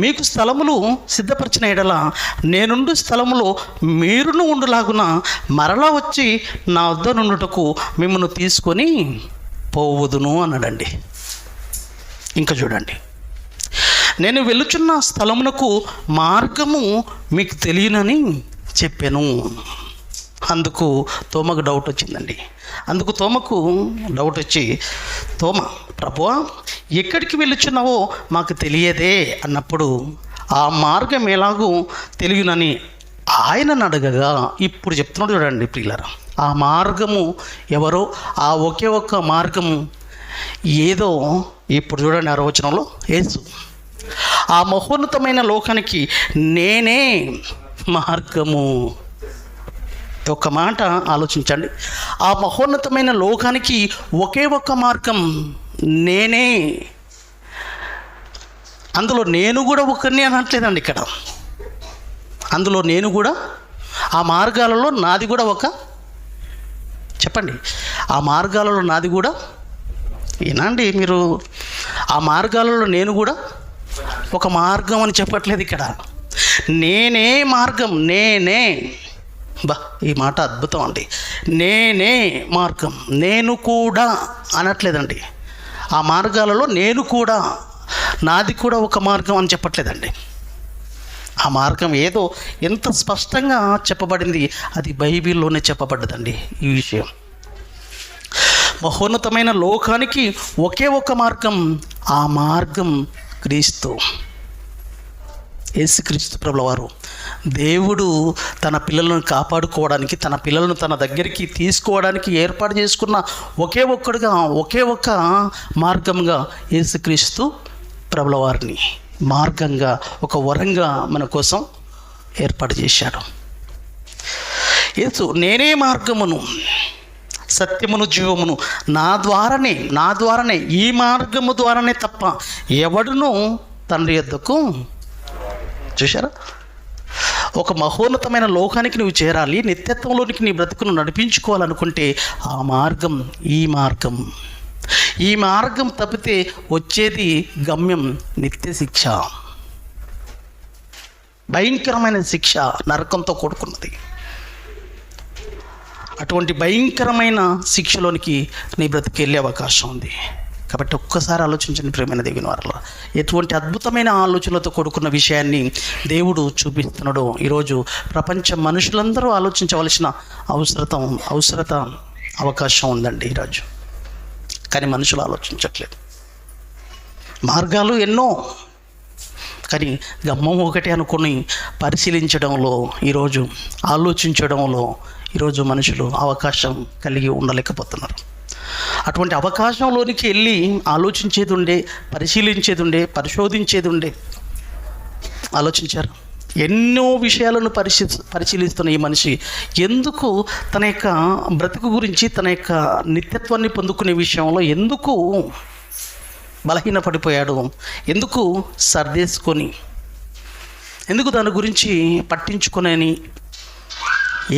మీకు స్థలములు సిద్ధపరిచిన ఎడల నేనుండు స్థలములో మీరును ఉండులాగున మరలా వచ్చి నా వద్ద నుండుటకు మిమ్మల్ని తీసుకొని పోవుదును అన్నాడండి. ఇంకా చూడండి, నేను వెళ్ళుచున్న స్థలమునకు మార్గము మీకు తెలియనని చెప్పాను. అందుకు తోమకు డౌట్ వచ్చిందండి. డౌట్ వచ్చి, తోమ, ప్రభువా ఎక్కడికి వెళ్ళుచున్నావో మాకు తెలియదే అన్నప్పుడు ఆ మార్గం ఎలాగూ తెలియనని ఆయనను అడగగా, ఇప్పుడు చెప్తున్నాడు చూడండి ప్రియులారా, ఆ మార్గము ఎవరో, ఆ ఒకే ఒక్క మార్గము ఏదో. ఇప్పుడు చూడండి 6వ వచనంలో యేసు, ఆ మహోన్నతమైన లోకానికి నేనే మార్గము. ఒక మాట ఆలోచించండి, ఆ మహోన్నతమైన లోకానికి ఒకే ఒక్క మార్గం నేనే. అందులో నేను కూడా ఒకరిని అనట్లేదండి ఇక్కడ. అందులో నేను కూడా, ఆ మార్గాలలో నాది కూడా ఒక, చెప్పండి, ఆ మార్గాలలో నాది కూడా, ఏనాండి మీరు, ఆ మార్గాలలో నేను కూడా ఒక మార్గం అని చెప్పట్లేదు ఇక్కడ. నేనే మార్గం, నేనే. ఈ మాట అద్భుతం అండి. నేనే మార్గం, నేను కూడా అనట్లేదండి. ఆ మార్గాలలో నేను కూడా, నాది కూడా ఒక మార్గం అని చెప్పట్లేదండి. ఆ మార్గం ఏదో ఎంత స్పష్టంగా చెప్పబడింది, అది బైబిల్లోనే చెప్పబడ్డదండి. ఈ విషయం మహోన్నతమైన లోకానికి ఒకే ఒక మార్గం, ఆ మార్గం క్రీస్తు, యేసుక్రీస్తు ప్రభుల వారు. దేవుడు తన పిల్లలను కాపాడుకోవడానికి, తన పిల్లలను తన దగ్గరికి తీసుకోవడానికి ఏర్పాటు చేసుకున్న ఒకే ఒక్క మార్గంగా యేసుక్రీస్తు ప్రభుల వారిని మార్గంగా, ఒక వరంగా మన కోసం ఏర్పాటు చేశాడు. యేసు, నేనే మార్గమును సత్యమును జీవమును, నా ద్వారానే ఈ మార్గము ద్వారానే తప్ప ఎవడును తండ్రి యొద్దకు. చూశారా? ఒక మహోన్నతమైన లోకానికి నువ్వు చేరాలి, నిత్యత్వంలోనికి నీ బ్రతుకును నడిపించుకోవాలనుకుంటే ఆ మార్గం, ఈ మార్గం తప్పితే వచ్చేది గమ్యం నిత్య శిక్ష, భయంకరమైన శిక్ష, నరకంతో కూడుకున్నది. అటువంటి భయంకరమైన శిక్షలోనికి నీ బ్రతికి వెళ్ళే అవకాశం ఉంది. కాబట్టి ఒక్కసారి ఆలోచించండి ప్రియమైన దేవుని వారలారా, ఎటువంటి అద్భుతమైన ఆలోచనలతో కూడుకున్న విషయాన్ని దేవుడు చూపిస్తున్నాడో ఈరోజు ప్రపంచ మనుషులందరూ ఆలోచించవలసిన అవసరత అవకాశం ఉందండి ఈరోజు. కానీ మనుషులు ఆలోచించట్లేదు. మార్గాలు ఎన్నో, కానీ గమ్మం ఒకటి అనుకుని పరిశీలించడంలో, ఈరోజు ఆలోచించడంలో ఈరోజు మనుషులు అవకాశం కలిగి ఉండలేకపోతున్నారు. అటువంటి అవకాశంలోనికి వెళ్ళి ఆలోచించేది ఉండే, పరిశోధించేది ఉండే. ఆలోచించారు, ఎన్నో విషయాలను పరిశీలిస్తున్న ఈ మనిషి ఎందుకు తన యొక్క బ్రతుకు గురించి, తన యొక్క నిత్యత్వాన్ని పొందుకునే విషయంలో ఎందుకు బలహీనపడిపోయాడు, ఎందుకు సర్దేసుకొని, ఎందుకు దాని గురించి పట్టించుకునేని,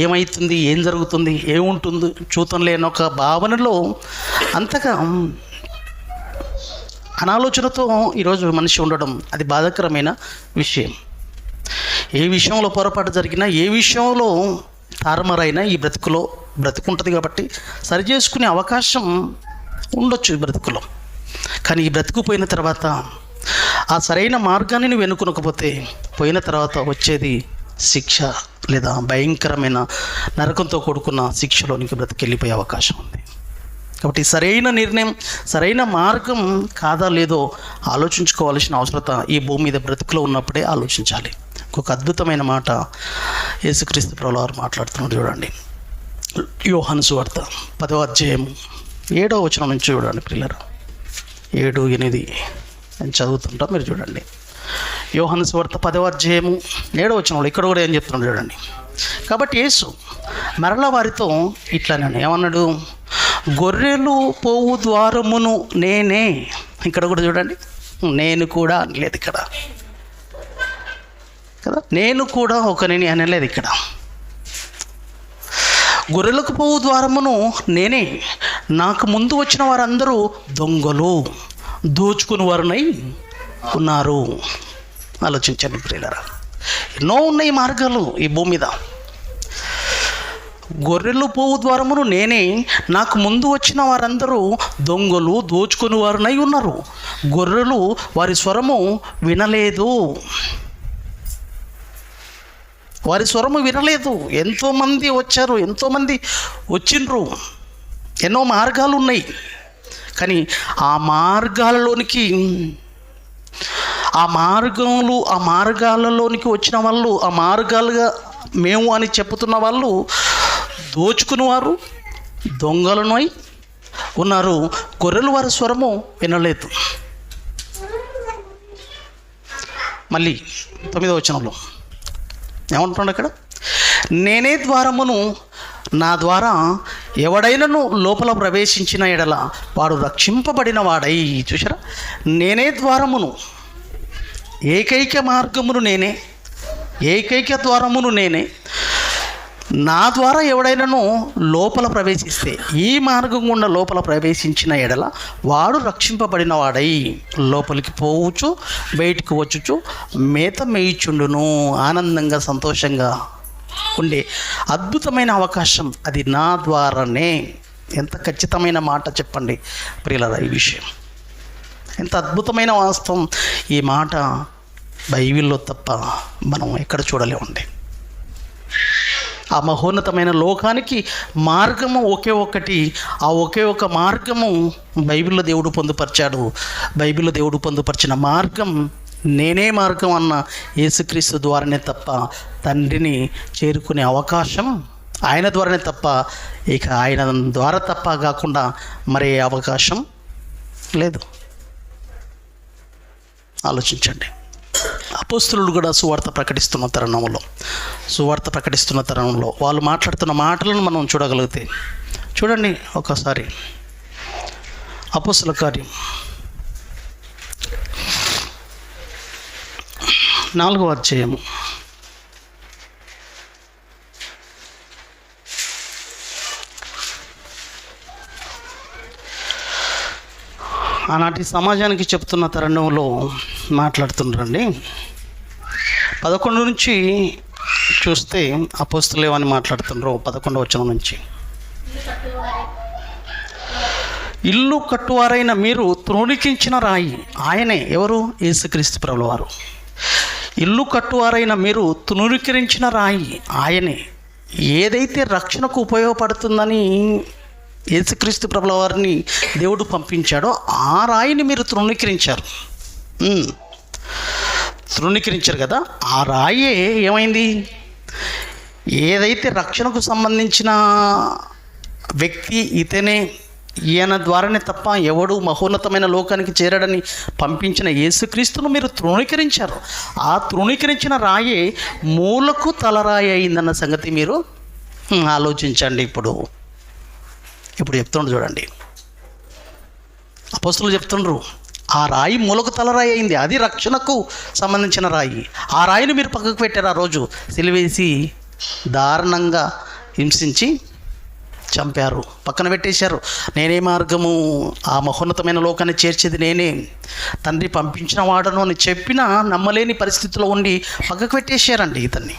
ఏమవుతుంది, ఏం జరుగుతుంది, ఏముంటుంది చూతం లేని ఒక భావనలో అంతగా అనాలోచనతో ఈరోజు మనిషి ఉండడం అది బాధాకరమైన విషయం. ఏ విషయంలో పొరపాటు జరిగినా, ఏ విషయంలో తారుమారైనా ఈ బ్రతుకుంటుంది కాబట్టి సరి చేసుకునే అవకాశం ఉండొచ్చు ఈ బ్రతుకులో. కానీ ఈ బ్రతుకు పోయిన తర్వాత ఆ సరైన మార్గాన్ని నువ్వు ఎన్నుకొనకపోతే పోయిన తర్వాత వచ్చేది శిక్ష, లేదా భయంకరమైన నరకంతో కూడుకున్న శిక్షలోనికి బ్రతికెళ్ళిపోయే అవకాశం ఉంది. కాబట్టి సరైన నిర్ణయం, సరైన మార్గం కాదా లేదో ఆలోచించుకోవాల్సిన అవసరత ఈ భూమి మీద బ్రతుకులో ఉన్నప్పుడే ఆలోచించాలి. ఒక అద్భుతమైన మాట యేసుక్రీస్తు ప్రభువు వారు మాట్లాడుతున్నారు చూడండి. యోహాను సువార్త 10వ అధ్యాయం 7వ వచనం నుంచి చూడండి పిల్లలు. 7, 8 నేను చదువుతుంటా, మీరు చూడండి. యోహాను సువార్త 10వ అధ్యాయం 7వ వచనంలో ఇక్కడ కూడా ఏం చెప్తున్నాడు చూడండి. కాబట్టి యేసు మరలా వారితో ఇట్లానే ఏమన్నాడు? గొర్రెలు పోవు ద్వారమును నేనే. ఇక్కడ కూడా చూడండి, నేను కూడా అనలేదు ఇక్కడ కదా, నేను కూడా ఒకరిని అనలేదు ఇక్కడ. గొర్రెలకు పోవు ద్వారమును నేనే, నాకు ముందు వచ్చిన వారందరూ దొంగలు, దోచుకుని వారునై ఉన్నారు. ఆలోచించండి ప్రియులారా, ఎన్నో ఉన్నాయి మార్గాలు ఈ భూమి మీద. గొర్రెలు పోవు ద్వారమును నేనే, నాకు ముందు వచ్చిన వారందరూ దొంగలు, దోచుకుని వారునై ఉన్నారు. గొర్రెలు వారి స్వరము వినలేదు. వారి స్వరము వినలేదు. ఎంతోమంది వచ్చారు, ఎంతోమంది వచ్చిండ్రు, ఎన్నో మార్గాలు ఉన్నాయి. కానీ ఆ మార్గాలలోనికి, ఆ మార్గాలలోనికి వచ్చిన వాళ్ళు, ఆ మార్గాలుగా మేము అని చెప్పుతున్న వాళ్ళు దోచుకునేవారు, దొంగలనై ఉన్నారు. గొర్రెలు వారి స్వరము వినలేదు. మళ్ళీ 9వ వచనంలో ఏమంటున్నాడు అక్కడ? నేనే ద్వారమును, నా ద్వారా ఎవడైనను లోపల ప్రవేశించిన ఎడల వాడు రక్షింపబడిన వాడై. చూసారా, నేనే ద్వారమును, ఏకైక మార్గమును నేనే, ఏకైక ద్వారమును నేనే. నా ద్వారా ఎవడైనను లోపల ప్రవేశిస్తే, ఈ మార్గం గుండా లోపల ప్రవేశించిన ఎడల వాడు రక్షింపబడిన వాడై లోపలికి పోవచ్చు, బయటికి వచ్చుచు మేత మేయిచుండును. ఆనందంగా, సంతోషంగా ఉండే అద్భుతమైన అవకాశం అది నా ద్వారానే. ఎంత ఖచ్చితమైన మాట చెప్పండి ప్రియులారా, ఈ విషయం ఎంత అద్భుతమైన వాస్తవం. ఈ మాట బైబిల్లో తప్ప మనం ఎక్కడ చూడలేమండి. ఆ మహోన్నతమైన లోకానికి మార్గము ఒకే ఒకటి. ఆ ఒకే ఒక మార్గము బైబిల్లో దేవుడు పొందుపరిచాడు. బైబిల్లో దేవుడు పొందుపరిచిన మార్గం నేనే మార్గం అన్న యేసుక్రీస్తు ద్వారానే తప్ప తండ్రిని చేరుకునే అవకాశం ఆయన ద్వారానే తప్ప, ఇక ఆయన ద్వారా తప్ప కాకుండా మరే అవకాశం లేదు. ఆలోచించండి. అపోస్తలులు కూడా సువార్త ప్రకటిస్తున్న తరుణంలో వాళ్ళు మాట్లాడుతున్న మాటలను మనం చూడగలిగితే చూడండి ఒకసారి. అపోస్తల కార్యం 4వ అధ్యాయము 4 ఆనాటి సమాజానికి చెప్తున్న తరుణంలో మాట్లాడుతున్నారండి. 11 నుంచి చూస్తే అపోస్తలు ఏమని మాట్లాడుతున్నారు? 11వ వచనం నుంచి, ఇల్లు కట్టువారైన మీరు తృణీకరించిన రాయి. ఆయనే ఎవరు? యేసుక్రీస్తు ప్రభువు వారు. ఇల్లు కట్టువారైన మీరు తృణీకరించిన రాయి ఆయనే. ఏదైతే రక్షణకు ఉపయోగపడుతుందని యేసుక్రీస్తు ప్రభువు వారిని దేవుడు పంపించాడో ఆ రాయిని మీరు తృణీకరించారు కదా. ఆ రాయే ఏమైంది? ఏదైతే రక్షణకు సంబంధించిన వ్యక్తి ఇతనే, ఈయన ద్వారానే తప్ప ఎవడు మహోన్నతమైన లోకానికి చేరడని పంపించిన యేసుక్రీస్తును మీరు తృణీకరించారు. ఆ తృణీకరించిన రాయే మూలకు తలరాయి అయిందన్న సంగతి మీరు ఆలోచించండి. ఇప్పుడు చెప్తుండ్రు చూడండి, అపోస్తలులు చెప్తుండ్రు ఆ రాయి మూలకు తలరాయి అయింది. అది రక్షణకు సంబంధించిన రాయి. ఆ రాయిని మీరు పక్కకు పెట్టారు. ఆ రోజు సిలువేసి దారుణంగా హింసించి చంపారు, పక్కన పెట్టేశారు. నేనే మార్గము, ఆ మహోన్నతమైన లోకాన్ని చేర్చేది నేనే, తండ్రి పంపించిన వాడను అని చెప్పినా నమ్మలేని పరిస్థితిలో ఉండి పక్కకు పెట్టేశారండి ఇతన్ని.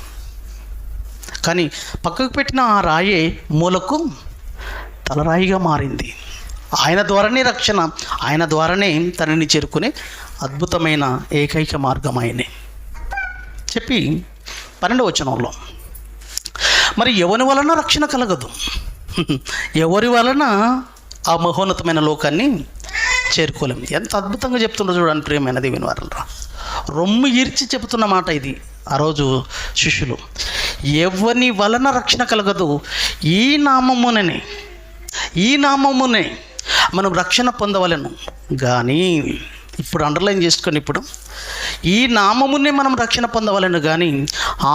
కానీ పక్కకు పెట్టిన ఆ రాయే మూలకు తలరాయిగా మారింది. ఆయన ద్వారానే రక్షణ, ఆయన ద్వారానే తనని చేరుకునే అద్భుతమైన ఏకైక మార్గం ఆయనే చెప్పి 12వ వచనంలో, మరి ఎవరి వలన రక్షణ కలగదు, ఎవరి వలన ఆ మహోన్నతమైన లోకాన్ని చేరుకోలేము. ఎంత అద్భుతంగా చెప్తున్నారు చూడండి ప్రియమైన దేవుని వారలారా. రొమ్ము ఈర్చి చెబుతున్న మాట ఇది. ఆ రోజు శిష్యులు, ఎవని వలన రక్షణ కలగదు, ఈ నామమునే మనం రక్షణ పొందవలెను. కానీ ఇప్పుడు అండర్లైన్ చేసుకొని, ఇప్పుడు ఈ నామమునే మనం రక్షణ పొందవలను, కానీ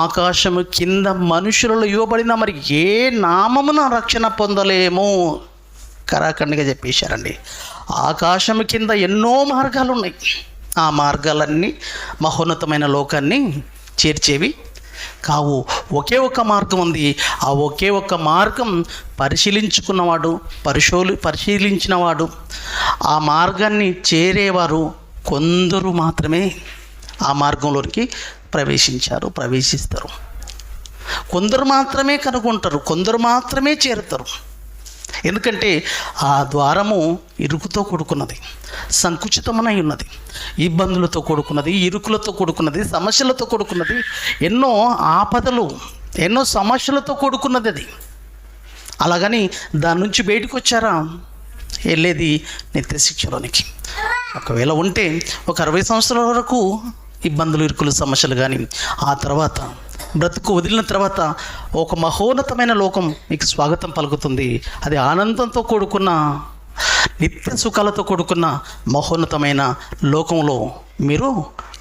ఆకాశము కింద మనుషులలో ఇవ్వబడిన మరి ఏ నామమున రక్షణ పొందలేము. కరాఖండిగా చెప్పేశారండి. ఆకాశము కింద ఎన్నో మార్గాలు ఉన్నాయి. ఆ మార్గాలన్నీ మహోన్నతమైన లోకాన్ని చేర్చేవి కావు. ఒకే ఒక్క మార్గం ఉంది. ఆ ఒకే ఒక్క మార్గం పరిశీలించినవాడు, ఆ మార్గాన్ని చేరేవారు కొందరు మాత్రమే ఆ మార్గంలోనికి ప్రవేశిస్తారు. కొందరు మాత్రమే కనుగొంటారు, కొందరు మాత్రమే చేరుతారు. ఎందుకంటే ఆ ద్వారము ఇరుకుతో కూడుకున్నది, సంకుచితమనై ఉన్నది, ఇబ్బందులతో కూడుకున్నది, ఇరుకులతో కూడుకున్నది, సమస్యలతో కూడుకున్నది, ఎన్నో ఆపదలు, ఎన్నో సమస్యలతో కూడుకున్నది అది. అలాగని దాని నుంచి బయటకు వచ్చారా? వెళ్ళేది నిత్య శిక్షలోనికి. ఒకవేళ ఉంటే ఒక 60 సంవత్సరాల వరకు ఇబ్బందులు, ఇరుకులు, సమస్యలు, కానీ ఆ తర్వాత బ్రతుకు వదిలిన తర్వాత ఒక మహోన్నతమైన లోకం మీకు స్వాగతం పలుకుతుంది. అది ఆనందంతో కూడుకున్న, నిత్య సుఖాలతో కూడుకున్న మహోన్నతమైన లోకంలో మీరు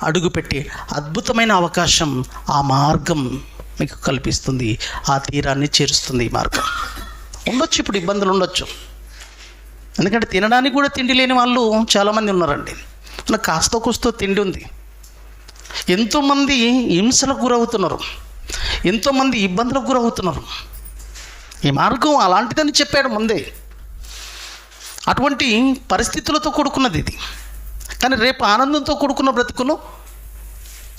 అడుగుపెట్టి అద్భుతమైన అవకాశం, ఆ మార్గం మీకు కల్పిస్తుంది, ఆ తీరాన్ని చేరుస్తుంది. ఈ మార్గం ఉండొచ్చు, ఇప్పుడు ఇబ్బందులు ఉండొచ్చు. ఎందుకంటే తినడానికి కూడా తిండి లేని వాళ్ళు చాలామంది ఉన్నారండి. నాకు కాస్త కూస్తో తిండి ఉంది. ఎంతోమంది హింసలకు గురవుతున్నారు, ఎంతోమంది ఇబ్బందులకు గురవుతున్నారు. ఈ మార్గం అలాంటిదని చెప్పాడు ముందే. అటువంటి పరిస్థితులతో కూడుకున్నది ఇది. కానీ రేపు ఆనందంతో కూడుకున్న బ్రతుకును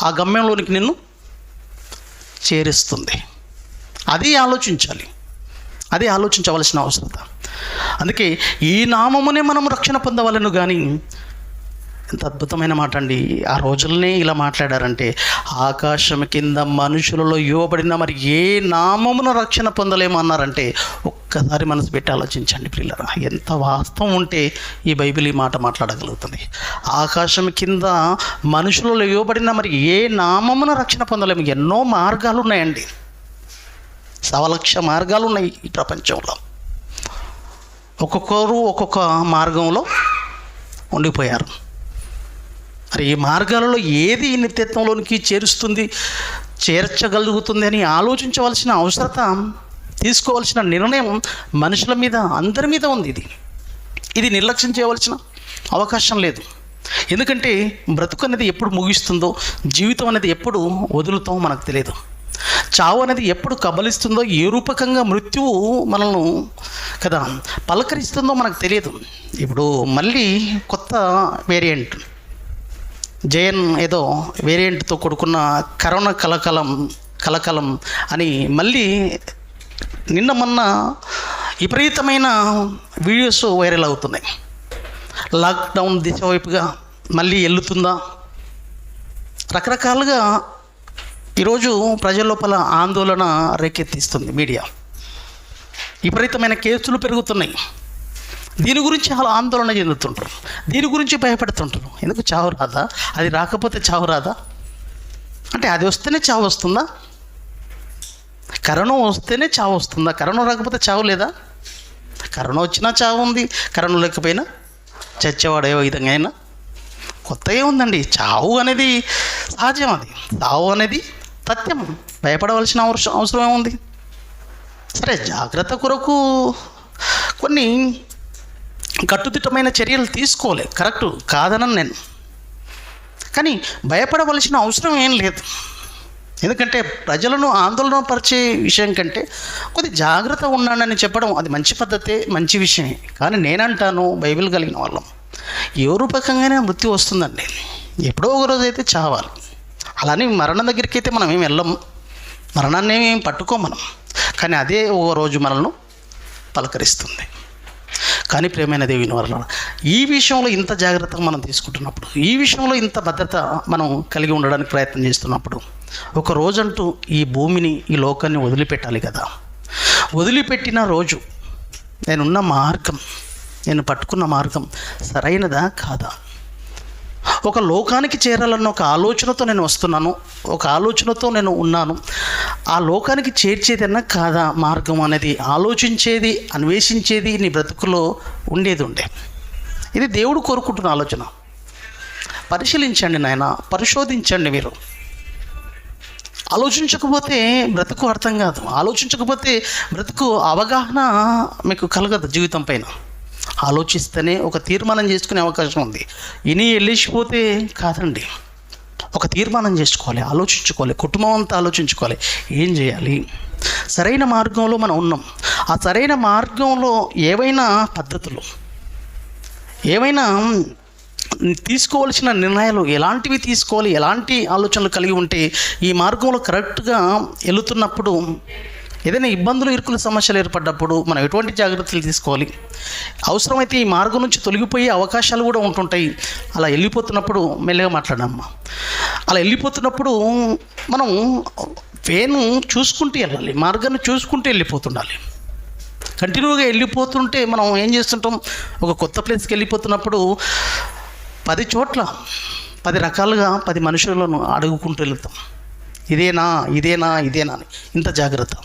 ఆ గమ్యంలోనికి నిన్ను చేరుస్తుంది. అది ఆలోచించాలి, అది ఆలోచించవలసిన అవసరత. అందుకే ఈ నామమునే మనం రక్షణ పొందవలను. కానీ ఎంత అద్భుతమైన మాట అండి. ఆ రోజులనే ఇలా మాట్లాడారంటే, ఆకాశం కింద మనుషులలో ఇవ్వబడిన మరి ఏ నామమున రక్షణ పొందలేము అన్నారంటే, ఒక్కసారి మనసు పెట్టి ఆలోచించండి ప్రియులారా. ఎంత వాస్తవం ఉంటే ఈ బైబిల్ ఈ మాట మాట్లాడగలుగుతుంది. ఆకాశం కింద మనుషులలో ఇవ్వబడిన మరి ఏ నామమున రక్షణ పొందలేము. ఎన్నో మార్గాలు ఉన్నాయండి, 1,00,000 మార్గాలు ఉన్నాయి ఈ ప్రపంచంలో. ఒక్కొక్కరు ఒక్కొక్క మార్గంలో ఉండిపోయారు. మరి ఈ మార్గాలలో ఏది నిత్యత్వంలోనికి చేర్చగలుగుతుంది అని ఆలోచించవలసిన అవసరత, తీసుకోవాల్సిన నిర్ణయం మనుషుల మీద, అందరి మీద ఉంది. ఇది నిర్లక్ష్యం చేయవలసిన అవకాశం లేదు. ఎందుకంటే బ్రతుకు అనేది ఎప్పుడు ముగిస్తుందో, జీవితం అనేది ఎప్పుడు వదులుతామో మనకు తెలియదు. చావు అనేది ఎప్పుడు కబలిస్తుందో, ఏ రూపకంగా మృత్యువు మనల్ని పలకరిస్తుందో మనకు తెలియదు. ఇప్పుడు మళ్ళీ కొత్త వేరియంట్, జయన్ ఏదో వేరియంట్తో కూడుకున్న కరోనా కలకలం అని మళ్ళీ నిన్న మొన్న విపరీతమైన వీడియోస్ వైరల్ అవుతున్నాయి. లాక్డౌన్ దిశ వైపుగా మళ్ళీ వెళ్తుందా? రకరకాలుగా ఈరోజు ప్రజల లోపల ఆందోళన రేకెత్తిస్తుంది మీడియా. విపరీతమైన కేసులు పెరుగుతున్నాయి. దీని గురించి అలా ఆందోళన చెందుతుంటారు, దీని గురించి భయపడుతుంటారు. ఎందుకు చావు రాదా? అది రాకపోతే చావు రాదా? అంటే అది వస్తేనే చావు వస్తుందా? కరోనా వస్తేనే చావు వస్తుందా? కరోనా రాకపోతే చావు లేదా? కరోనా వచ్చినా చావు ఉంది, కరోనా లేకపోయినా చచ్చేవాడు ఏ విధంగా అయినా. కొత్త ఏముందండి? చావు అనేది సహజం, అది చావు అనేది సత్యం. భయపడవలసిన అవసరం ఏముంది? సరే, జాగ్రత్త కొరకు కొన్ని కట్టుదిట్టమైన చర్యలు తీసుకోవాలి, కరెక్టు కాదనని నేను. కానీ భయపడవలసిన అవసరం ఏం లేదు. ఎందుకంటే ప్రజలను ఆందోళన పరిచే విషయం కంటే కొద్ది జాగ్రత్త ఉన్నానని చెప్పడం అది మంచి పద్ధతే, మంచి విషయమే. కానీ నేనంటాను, బైబిల్ కలిగిన వాళ్ళం, ఏ రూపకంగానే మృత్యు వస్తుందండి. ఎప్పుడో ఒక రోజు అయితే చావాలి. అలానే మరణం దగ్గరికి అయితే మనం ఏం వెళ్ళం, మరణాన్ని ఏం పట్టుకోం మనం. కానీ అదే ఒక రోజు మనల్ని పలకరిస్తుంది. కానీ ప్రియమైన దేవుని వల్ల ఈ విషయంలో ఇంత జాగ్రత్తగా మనం తీసుకుంటున్నప్పుడు, ఈ విషయంలో ఇంత భద్రత మనం కలిగి ఉండడానికి ప్రయత్నం చేస్తున్నప్పుడు, ఒక రోజంటూ ఈ భూమిని, ఈ లోకాన్ని వదిలిపెట్టాలి కదా. వదిలిపెట్టిన రోజు నేనున్న మార్గం, నేను పట్టుకున్న మార్గం సరైనదా కాదా? ఒక లోకానికి చేరాలన్న ఒక ఆలోచనతో నేను వస్తున్నాను, ఒక ఆలోచనతో నేను ఉన్నాను. ఆ లోకానికి చేర్చేదన్నా కాదా మార్గం అనేది ఆలోచించేది, అన్వేషించేది నీ బ్రతుకులో ఉండేది ఉండే. ఇది దేవుడు కోరుకుంటున్న ఆలోచన. పరిశీలించండి నాయన, పరిశోధించండి. మీరు ఆలోచించకపోతే బ్రతుకు అర్థం కాదు. ఆలోచించకపోతే బ్రతుకు అవగాహన మీకు కలగదు జీవితం పైన. ఆలోచిస్తేనే ఒక తీర్మానం చేసుకునే అవకాశం ఉంది. ఇని వెళ్ళిపోతే కాదండి, ఒక తీర్మానం చేసుకోవాలి, ఆలోచించుకోవాలి, కుటుంబం అంతా ఆలోచించుకోవాలి. ఏం చేయాలి? సరైన మార్గంలో మనం ఉన్నాం. ఆ సరైన మార్గంలో ఏవైనా పద్ధతులు, ఏవైనా తీసుకోవాల్సిన నిర్ణయాలు ఎలాంటివి తీసుకోవాలి, ఎలాంటి ఆలోచనలు కలిగి ఉంటే ఈ మార్గంలో కరెక్ట్గా వెళుతున్నప్పుడు ఏదైనా ఇబ్బందులు, ఇరుకుల సమస్యలు ఏర్పడ్డప్పుడు మనం ఎటువంటి జాగ్రత్తలు తీసుకోవాలి. అవసరమైతే ఈ మార్గం నుంచి తొలగిపోయే అవకాశాలు కూడా ఉంటుంటాయి. అలా వెళ్ళిపోతున్నప్పుడు మెల్లగా మాట్లాడమ్మా. అలా వెళ్ళిపోతున్నప్పుడు మనం వేను చూసుకుంటూ వెళ్ళాలి, మార్గాన్ని చూసుకుంటూ వెళ్ళిపోతుండాలి. కంటిన్యూగా వెళ్ళిపోతుంటే మనం ఏం చేస్తుంటాం, ఒక కొత్త ప్లేస్కి వెళ్ళిపోతున్నప్పుడు 10 చోట్ల 10 రకాలుగా 10 మనుషులను అడుగుకుంటూ వెళ్తాం. ఇదేనా ఇదేనా ఇదేనా అని. ఇంత జాగ్రత్త.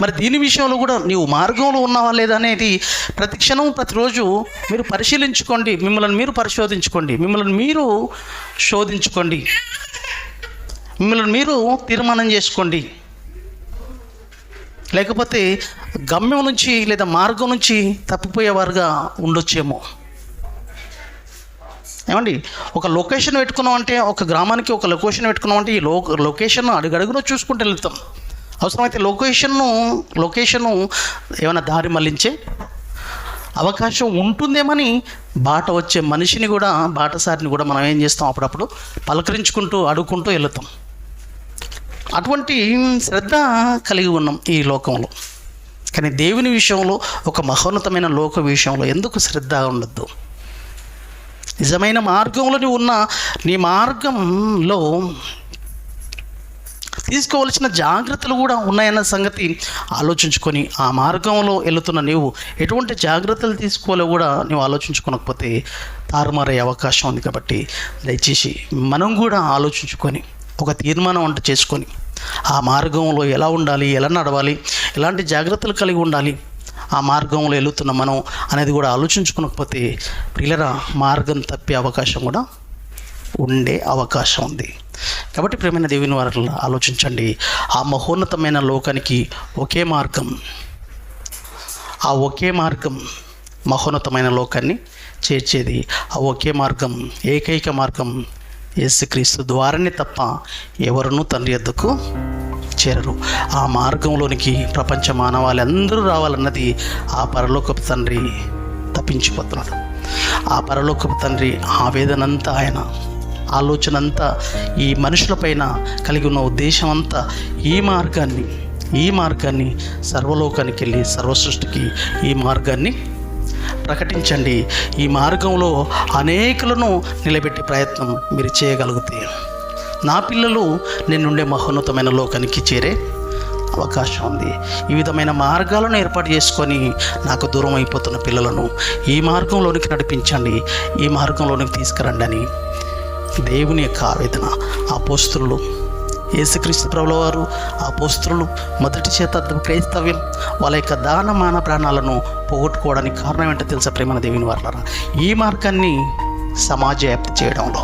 మరి దీని విషయంలో కూడా నీవు మార్గంలో ఉన్నావా లేదా అనేది ప్రతి క్షణం, ప్రతిరోజు మీరు పరిశీలించుకోండి. మిమ్మల్ని మీరు పరిశోధించుకోండి, మిమ్మల్ని మీరు శోధించుకోండి, మిమ్మల్ని మీరు తీర్మానం చేసుకోండి. లేకపోతే గమ్యం నుంచి లేదా మార్గం నుంచి తప్పిపోయేవారుగా ఉండొచ్చేమో. ఏమండి, ఒక లొకేషన్ పెట్టుకున్నాం అంటే, ఒక గ్రామానికి ఒక లొకేషన్ పెట్టుకున్నాం అంటే, ఈ లొకేషన్ అడుగడుగులో చూసుకుంటూ వెళ్తాం. అవసరమైతే లొకేషను ఏమైనా దారి మళ్లించే అవకాశం ఉంటుందేమని బాట వచ్చే మనిషిని కూడా, బాటసారిని కూడా మనం ఏం చేస్తాం, అప్పుడప్పుడు పలకరించుకుంటూ అడుగుకుంటూ వెళుతాం. అటువంటి శ్రద్ధ కలిగి ఉన్నాం ఈ లోకంలో. కానీ దేవుని విషయంలో, ఒక మహోన్నతమైన లోక విషయంలో ఎందుకు శ్రద్ధ ఉండద్దు? నిజమైన మార్గంలో నువ్వు ఉన్న నీ మార్గంలో తీసుకోవాల్సిన జాగ్రత్తలు కూడా ఉన్నాయన్న సంగతి ఆలోచించుకొని, ఆ మార్గంలో వెళుతున్న నీవు ఎటువంటి జాగ్రత్తలు తీసుకోవాలో కూడా నువ్వు ఆలోచించుకోకపోతే తారుమారయ్యే అవకాశం ఉంది. కాబట్టి దయచేసి మనం కూడా ఆలోచించుకొని ఒక తీర్మానం అంటూ చేసుకొని ఆ మార్గంలో ఎలా ఉండాలి, ఎలా నడవాలి, ఎలాంటి జాగ్రత్తలు కలిగి ఉండాలి, ఆ మార్గంలో వెళుతున్న మనం అనేది కూడా ఆలోచించుకోకపోతే పిల్లల మార్గం తప్పే అవకాశం కూడా ఉండే అవకాశం ఉంది. కాబట్టి ప్రియమైన దేవుని వారు ఆలోచించండి. ఆ మహోన్నతమైన లోకానికి ఒకే మార్గం, ఆ ఒకే మార్గం మహోన్నతమైన లోకాన్ని చేర్చేది. ఆ ఒకే మార్గం, ఏకైక మార్గం యేసుక్రీస్తు ద్వారానే తప్ప ఎవరునూ తండ్రి యొద్దకు చేరరు. ఆ మార్గంలోనికి ప్రపంచ మానవాళందరూ రావాలన్నది ఆ పరలోకపు తండ్రి తప్పించిపోతున్నాడు. ఆ పరలోకపు తండ్రి ఆవేదనంతా, ఆయన ఆలోచన అంతా ఈ మనుషులపైన కలిగి ఉన్న ఉద్దేశం అంతా ఈ మార్గాన్ని సర్వలోకానికి వెళ్ళి, సర్వసృష్టికి ఈ మార్గాన్ని ప్రకటించండి. ఈ మార్గంలో అనేకులను నిలబెట్టే ప్రయత్నం మీరు చేయగలిగితే నా పిల్లలు నేనుండే మహోన్నతమైన లోకానికి చేరే అవకాశం ఉంది. ఈ విధమైన మార్గాలను ఏర్పాటు చేసుకొని నాకు దూరం అయిపోతున్న పిల్లలను ఈ మార్గంలోనికి నడిపించండి, ఈ మార్గంలోనికి తీసుకురండి అని దేవుని యొక్క ఆవేదన. అపోస్తలులు, యేసుక్రీస్తు ప్రభుల వారు, అపోస్తలులు మొదటి శతాబ్దం క్రైస్తవ్యం వాళ్ళ యొక్క దానమాన ప్రాణాలను పోగొట్టుకోవడానికి కారణం ఏంటో తెలుసా ప్రేమ దేవుని వారలారా? ఈ మార్గాన్ని సమాజ వ్యాప్తి చేయడంలో,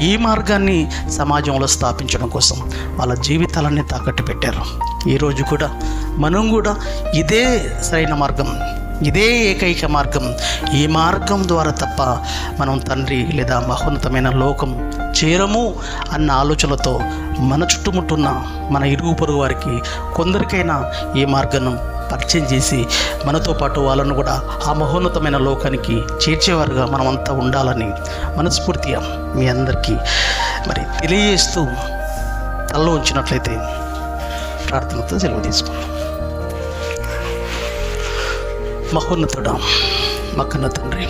ఈ మార్గాన్ని సమాజంలో స్థాపించడం కోసం వాళ్ళ జీవితాలన్నీ తాకట్టు పెట్టారు. ఈరోజు కూడా మనం కూడా ఇదే సరైన మార్గం, ఇదే ఏకైక మార్గం. ఈ మార్గం ద్వారా తప్ప మనం తండ్రి లేదా మహోన్నతమైన లోకం చేరము అన్న ఆలోచనలతో మన చుట్టుముట్టున్న మన ఇరుగు పొరుగు వారికి కొందరికైనా ఈ మార్గాన్ని పరిచయం చేసి మనతో పాటు వాళ్ళను కూడా ఆ మహోన్నతమైన లోకానికి చేర్చేవారుగా మనమంతా ఉండాలని మనస్ఫూర్తిగా మీ అందరికీ మరి తెలియజేస్తూ తలలో ఉంచినట్లయితే ప్రార్థనతో సెలవు తీసుకున్నాం. మహోన్నతుడా, మా కన్న తండ్రి,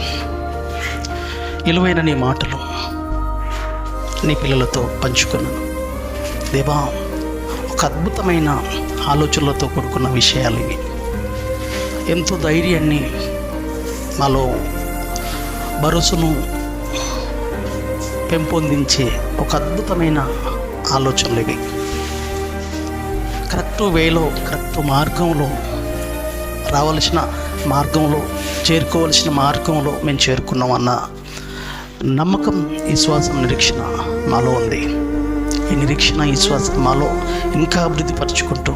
విలువైన నీ మాటలు నీ పిల్లలతో పంచుకున్నాను దేవా. ఒక అద్భుతమైన ఆలోచనలతో కూడుకున్న విషయాలు ఇవి. ఎంతో ధైర్యాన్ని, మాలో భరోసాను పెంపొందించే ఒక అద్భుతమైన ఆలోచనలు ఇవి. కరెక్ట్ వేలో, కరెక్ట్ మార్గంలో రావలసిన మార్గంలో, చేరుకోవలసిన మార్గంలో మేము చేరుకున్నాం అన్న నమ్మకం, విశ్వాసం, నిరీక్షణ మాలో ఉంది. ఈ నిరీక్షణ, విశ్వాసం మాలో ఇంకా అభివృద్ధి పరుచుకుంటూ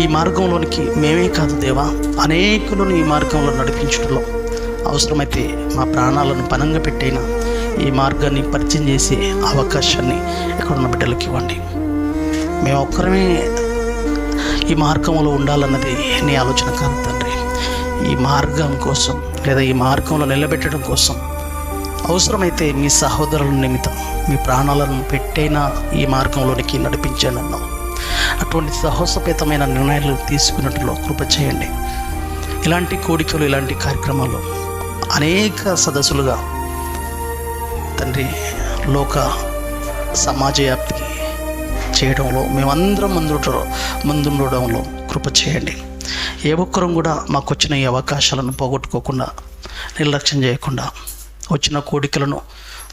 ఈ మార్గంలోనికి మేమే కాదు దేవా, అనేకులను ఈ మార్గంలో నడిపించడంలో అవసరమైతే మా ప్రాణాలను పనంగా పెట్టైనా ఈ మార్గాన్ని పరిచయం చేసే అవకాశాన్ని ఎక్కడున్న బిడ్డలకు ఇవ్వండి. మేము ఒక్కరమే ఈ మార్గంలో ఉండాలన్నది నీ ఆలోచన కాదు తండ్రి. ఈ మార్గం కోసం లేదా ఈ మార్గంలో నిలబెట్టడం కోసం అవసరమైతే మీ సహోదరుల నిమిత్తం మీ ప్రాణాలను పెట్టైనా ఈ మార్గంలోనికి నడిపించాను అన్నావు. అటువంటి సాహసోపేతమైన నిర్ణయాలు తీసుకున్నట్లు కృప చేయండి. ఇలాంటి కోడికలు, ఇలాంటి కార్యక్రమాలు అనేక సదస్సులుగా తండ్రి లోక సమాజ వ్యాప్తికి చేయడంలో మేమందరం ముందుండడంలో కృప చేయండి. ఏ ఒక్కరం కూడా మాకు వచ్చిన ఈ అవకాశాలను పోగొట్టుకోకుండా, నిర్లక్ష్యం చేయకుండా వచ్చిన కోడికలను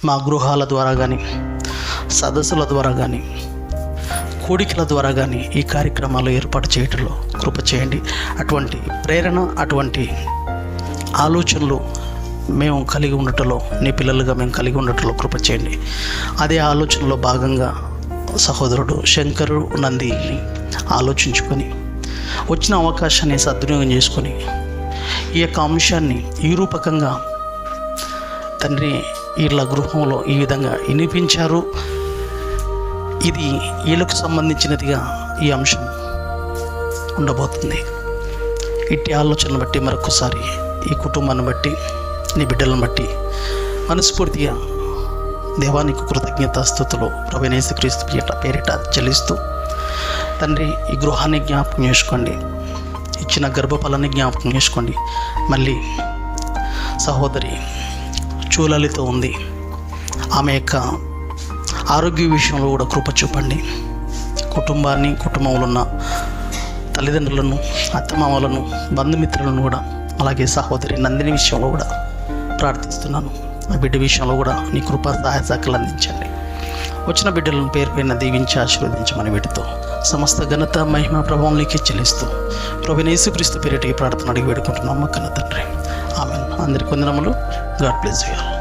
మా గృహాల ద్వారా కానీ, సదస్సుల ద్వారా కానీ, కోడికల ద్వారా కానీ ఈ కార్యక్రమాలు ఏర్పాటు చేయడంలో కృప చేయండి. అటువంటి ప్రేరణ, అటువంటి ఆలోచనలు మేము కలిగి ఉండటంలో, నీ పిల్లలుగా మేము కలిగి ఉండటంలో కృప చేయండి. అదే ఆలోచనలో భాగంగా సహోదరుడు శంకరు నందిని ఆలోచించుకొని వచ్చిన అవకాశాన్ని సద్వినియోగం చేసుకొని ఈ యొక్క అంశాన్ని ఈ రూపకంగా తండ్రి వీళ్ళ గృహంలో ఈ విధంగా వినిపించారు. ఇది వీళ్ళకు సంబంధించినదిగా ఈ అంశం ఉండబోతుంది. ఇట్టి ఆలోచనను బట్టి మరొకసారి ఈ కుటుంబాన్ని బట్టి, నీ బిడ్డలను బట్టి మనస్ఫూర్తిగా దేవానికి కృతజ్ఞతాస్తుతులు ప్రభువైన యేసుక్రీస్తు పేరిట చెల్లిస్తూ తండ్రి ఈ గృహాన్ని జ్ఞాపకం చేసుకోండి, ఇచ్చిన గర్భఫలాన్ని జ్ఞాపకం చేసుకోండి. మళ్ళీ సహోదరి చూలలితో ఉంది, ఆమె యొక్క ఆరోగ్య విషయంలో కూడా కృప చూపండి. కుటుంబాన్ని, కుటుంబంలో ఉన్న తల్లిదండ్రులను, అత్తమామలను, బంధుమిత్రులను కూడా, అలాగే సహోదరి నందిని విషయంలో కూడా ప్రార్థిస్తున్నాను. ఆ బిడ్డ విషయంలో కూడా నీ కృపా సహాయ సహకారాలు అందించండి. వచ్చిన బిడ్డలను పేరు పైన దీవించి ఆశీర్వదించమని వీటితో సమస్త ఘనత, మహిమ, ప్రభావంలోకి చెల్లిస్తూ ప్రభువైన యేసుక్రీస్తు పేరిట ఈ ప్రార్థన అడిగి వేడుకుంటున్నాం మా కన్న తండ్రి. ఆమేన్. అందరికీ వందనములు. God bless you all.